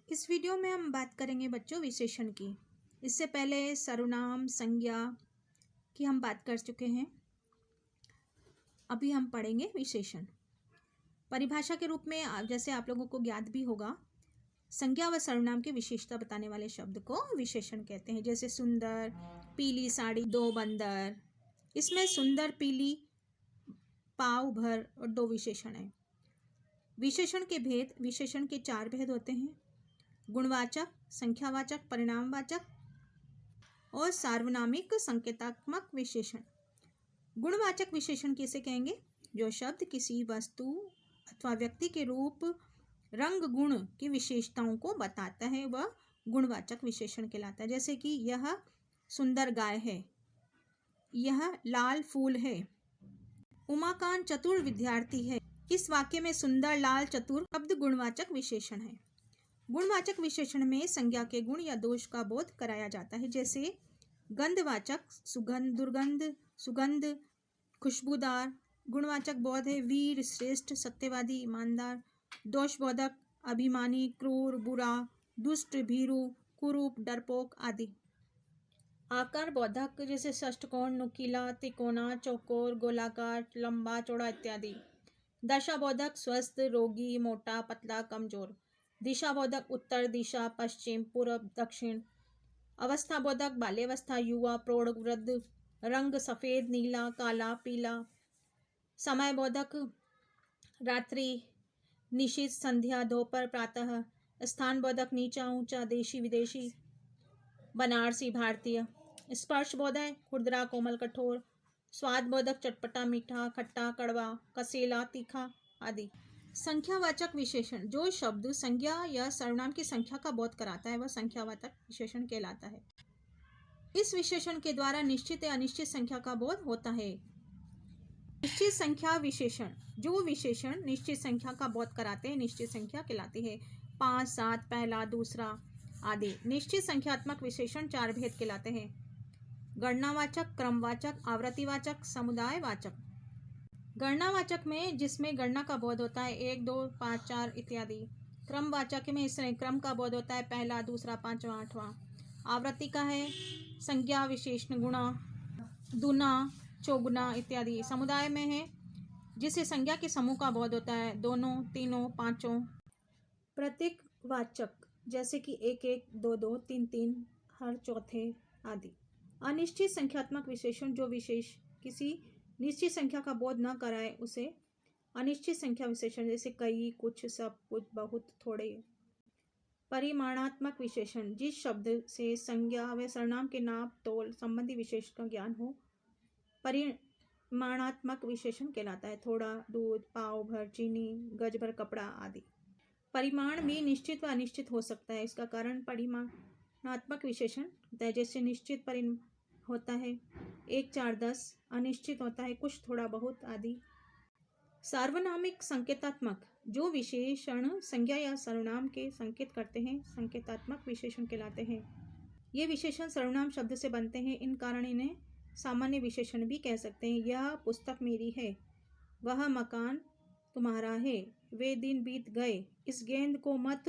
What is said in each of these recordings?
इस वीडियो में हम बात करेंगे बच्चों विशेषण की। इससे पहले सर्वनाम संज्ञा की हम बात कर चुके हैं। अभी हम पढ़ेंगे विशेषण। परिभाषा के रूप में जैसे आप लोगों को ज्ञात भी होगा, संज्ञा व सर्वनाम की विशेषता बताने वाले शब्द को विशेषण कहते हैं। जैसे सुंदर, पीली साड़ी, दो बंदर। इसमें सुंदर, पीली, पाव भर और दो विशेषण हैं। विशेषण के भेद। विशेषण के 4 भेद होते हैं: गुणवाचक, संख्यावाचक, परिणामवाचक और सार्वनामिक संकेतात्मक विशेषण। गुणवाचक विशेषण किसे कहेंगे? जो शब्द किसी वस्तु अथवा व्यक्ति के रूप, रंग, गुण की विशेषताओं को बताता है वह गुणवाचक विशेषण कहलाता है। जैसे कि यह सुंदर गाय है, यह लाल फूल है, उमाकांत चतुर विद्यार्थी है। इस वाक्य में सुंदर, लाल, चतुर शब्द गुणवाचक विशेषण है। गुणवाचक विशेषण में संज्ञा के गुण या दोष का बोध कराया जाता है। जैसे गंधवाचक सुगंध, दुर्गंध, सुगंध, खुशबूदार। गुणवाचक बोध है वीर, श्रेष्ठ, सत्यवादी, ईमानदार। दोषबोधक अभिमानी, क्रूर, बुरा, दुष्ट, भीरु, कुरूप, डरपोक आदि। आकार बोधक जैसे षष्ठकोण, नुकीला, तिकोना, चौकोर, गोलाकार, लंबा, चौड़ा इत्यादि। दशा बोधक स्वस्थ, रोगी, मोटा, पतला, कमजोर। दिशा बोधक उत्तर दिशा, पश्चिम, पूर्व, दक्षिण। अवस्था बोधक बाल्यावस्था, युवा, प्रौढ़, वृद्ध। रंग सफेद, नीला, काला, पीला। समय बोधक रात्रि, निशित, संध्या, दोपहर, प्रातः। स्थान बोधक नीचा, ऊंचा, देशी, विदेशी, बनारसी, भारतीय। स्पर्श बोधक खुरदरा, कोमल, कठोर। स्वाद बोधक चटपटा, मीठा, खट्टा, कड़वा, कसेला, तीखा आदि। संख्यावाचक विशेषण। जो शब्द संज्ञा या सर्वनाम की संख्या का बोध कराता है वह संख्यावाचक विशेषण कहलाता है। इस विशेषण के द्वारा निश्चित या अनिश्चित संख्या का बोध होता है। निश्चित संख्या विशेषण। जो विशेषण निश्चित संख्या का बोध कराते हैं निश्चित संख्या कहलाती है। 5, 7, पहला, दूसरा आदि। निश्चित संख्यात्मक विशेषण 4 भेद कहलाते हैं: गणनावाचक, क्रमवाचक, आवृत्तिवाचक, समुदायवाचक। गणनावाचक में जिसमें गणना का बोध होता है 1, 2, 5, 4 इत्यादि। क्रमवाचक में इसमें क्रम का बोध होता है पहला, दूसरा, पांचवा, आठवां। आवृत्ति का है संज्ञा, विशेषण, गुणा, दुना, चौगुना इत्यादि। समुदाय में है जिसे संज्ञा के समूह का बोध होता है दोनों, तीनों, पांचों। प्रतीकवाचक जैसे कि 1, 1, 2, 2, 3, 3, हर, चौथे आदि। अनिश्चित संख्यात्मक विशेषण। जो विशेष किसी निश्चित संख्या का बोध न कराए उसे अनिश्चित संख्या विशेषण। जैसे कई, कुछ, सब, कुछ, बहुत, थोड़े। परिमाणात्मक विशेषण। जिस शब्द से संज्ञा व सर्वनाम के नाप, तोल संबंधी विशेष का ज्ञान हो परिमाणात्मक विशेषण कहलाता है। थोड़ा दूध, पाव भर चीनी, गज भर कपड़ा आदि। परिमाण भी निश्चित व अनिश्चित हो सकता है। इसका कारण परिमाणात्मक विशेषण होता है। जैसे निश्चित होता है 1, 4, 10, अनिश्चित होता है कुछ, थोड़ा, बहुत आदि। सार्वनामिक संकेतात्मक। जो विशेषण संज्ञा या सर्वनाम के संकेत करते हैं संकेतात्मक विशेषण कहलाते हैं। ये विशेषण सर्वनाम शब्द से बनते हैं, इन कारण इन्हें सामान्य विशेषण भी कह सकते हैं। यह पुस्तक मेरी है, वह मकान तुम्हारा है, वे दिन बीत गए, इस गेंद को मत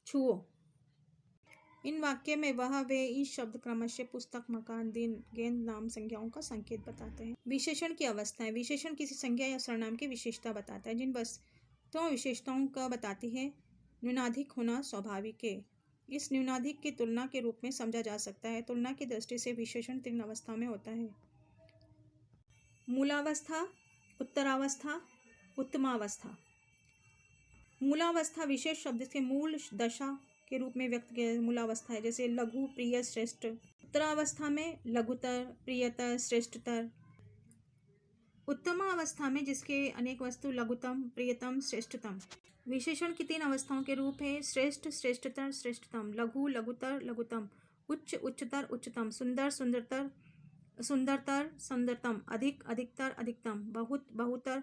छुओ। इन वाक्य में वह, वे, इस शब्द क्रमशः पुस्तक, मकान, दिन, गेंद, नाम, संज्ञाओं का संकेत बताते हैं। विशेषण की अवस्थाएं। विशेषण किसी संज्ञा या सर्वनाम की विशेषता बताता है। जिन वस्तुओं विशेषताओं का बताती है न्यूनाधिक होना स्वाभाविक है। इस न्यूनाधिक की तुलना के रूप में समझा जा सकता है। तुलना की दृष्टि से विशेषण 3 अवस्था में होता है: मूलावस्था, उत्तरावस्था, उत्तमावस्था। मूलावस्था विशेष शब्द के मूल दशा के रूप में व्यक्त किया मूलावस्था है। जैसे लघु, प्रिय, श्रेष्ठ। उत्तरावस्था में लघुतर, प्रियतर, श्रेष्ठतर। उत्तमावस्था में जिसके अनेक वस्तु, लघुतम, प्रियतम, श्रेष्ठतम। विशेषण की 3 अवस्थाओं के रूप है: श्रेष्ठ, श्रेष्ठतर, श्रेष्ठतम। लघु, लघुतर, लघुतम। उच्च, उच्चतर, उच्चतम। सुंदर, सुंदरतर, सुंदरतर, सुंदरतम। अधिक, अधिकतर, अधिकतम। बहुत, बहुतर,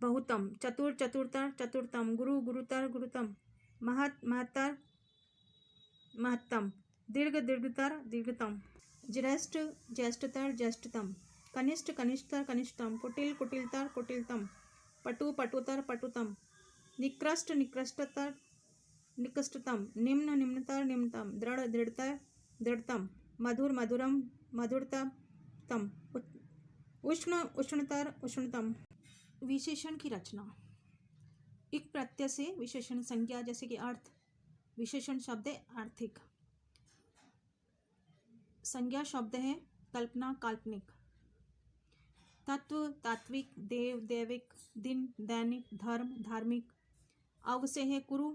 बहुतम। चतुर, चतुरतर, चतुरतम। गुरु, गुरुतर, गुरुतम। महत, महत्तर, महत्तम। दीर्घ, दीर्घतर, दीर्घतम। ज्येष्ठ, ज्येष्ठतर, ज्येष्ठतम। कनिष्ठ, कनिष्ठतर, कनिष्ठतम। कुटिल, कुटिलतर, कुटिलतम। पटु, पटुतर, पटुतम। निकृष्ट, निकृष्टतर, निकृष्टतम, निम्न निम्नतर निम्नतम, दृढ़ दृढ़तर दृढ़तम, मधुर मधुरम मधुरतम, उष्ण उष्णतर उष्णतम। विशेषण की रचना। एक प्रत्यय से विशेषण संज्ञा जैसे कि अर्थ, विशेषण शब्द है आर्थिक, संज्ञा शब्द है कल्पना काल्पनिक, तत्व तात्विक, देव दैविक, दिन दैनिक, धर्म धार्मिक। अव से है कुरु,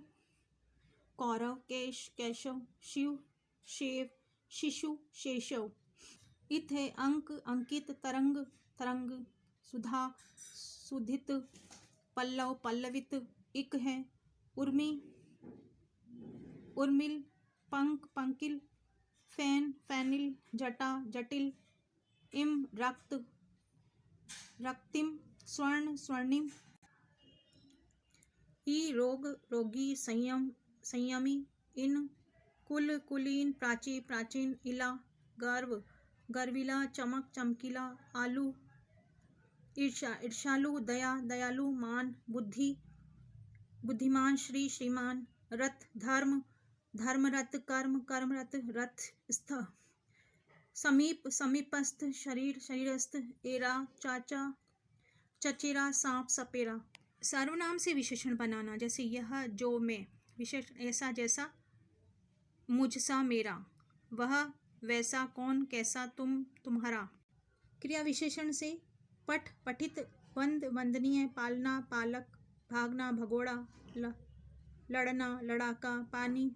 कौरव, केश केशव, शिव शेव, शिशु शेषव। इत है अंक अंकित, तरंग तरंग, सुधा सुधित, पल्लव पल्लवित। इक है उर्मी उर्मिल, पंक पंकिल, फैन फैनिल, जटा जटिल। इम रक्त रक्तिम, स्वर्ण स्वर्णिम। ई रोग रोगी, संयम संयमी। इन कुल कुलीन, प्राची प्राचीन। इला गर्व गर्विला, चमक चमकीला। आलू ईर्षा ईर्षालु, दया दयालु। मान बुद्धि बुद्धिमान, श्री श्रीमान। रथ धर्म धर्मरत, कर्म कर्मरत, रथ स्थ। समीप समीपस्थ, शरीर शरीरस्थ। एरा चाचा चचेरा, सांप सपेरा। सर्वनाम से विशेषण बनाना जैसे यह जो मैं, विशेष ऐसा जैसा, मुझसा मेरा, वह वैसा, कौन कैसा, तुम तुम्हारा। क्रिया विशेषण से पठ पठित, वंद वंदनीय, पालना पालक, भागना भगोड़ा, लड़ना लड़ाका, पानी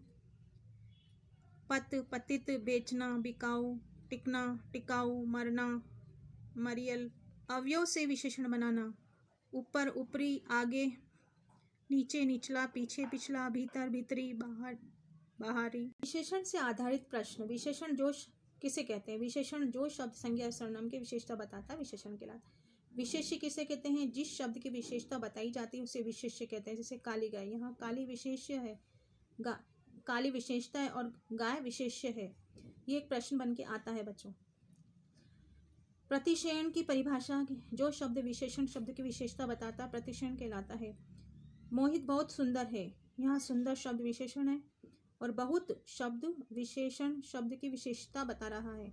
पत पतित, बेचना बिकाऊ, टिकना टिकाऊ, मरना मरियल। अवयव से विशेषण बनाना। ऊपर ऊपरी, आगे नीचे निचला, पीछे पिछला, भीतर भीतरी, बाहर बाहरी। विशेषण से आधारित प्रश्न। विशेषण जो किसे कहते हैं? विशेषण जो शब्द संज्ञा सर्वनाम की विशेषता बताता है विशेषण कहलाता है। विशेष्य किसे कहते हैं? जिस शब्द की विशेषता बताई जाती है उसे विशेष्य कहते हैं। जैसे काली गाय, यहाँ काली विशेष्य है, काली विशेषता है और गाय विशेष्य है। ये एक प्रश्न बन के आता है बच्चों। प्रतिशयन की परिभाषा। जो शब्द विशेषण शब्द की विशेषता बताता प्रतिशयन कहलाता है। मोहित बहुत सुंदर है, यहाँ सुंदर शब्द विशेषण है और बहुत शब्द विशेषण शब्द की विशेषता बता रहा है।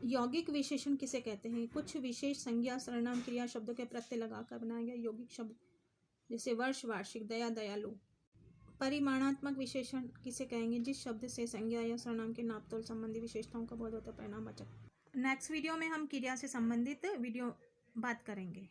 यौगिक विशेषण किसे कहते हैं? कुछ विशेष संज्ञा सर्वनाम क्रिया शब्दों के प्रत्यय लगाकर बनाया गया यौगिक शब्द, जैसे वर्ष वार्षिक, दया दयालु। परिमाणात्मक विशेषण किसे कहेंगे? जिस शब्द से संज्ञा या सर्वनाम के नापतोल संबंधी विशेषताओं का बोध होता है, परिणामवाचक। नेक्स्ट वीडियो में हम क्रिया से संबंधित वीडियो बात करेंगे।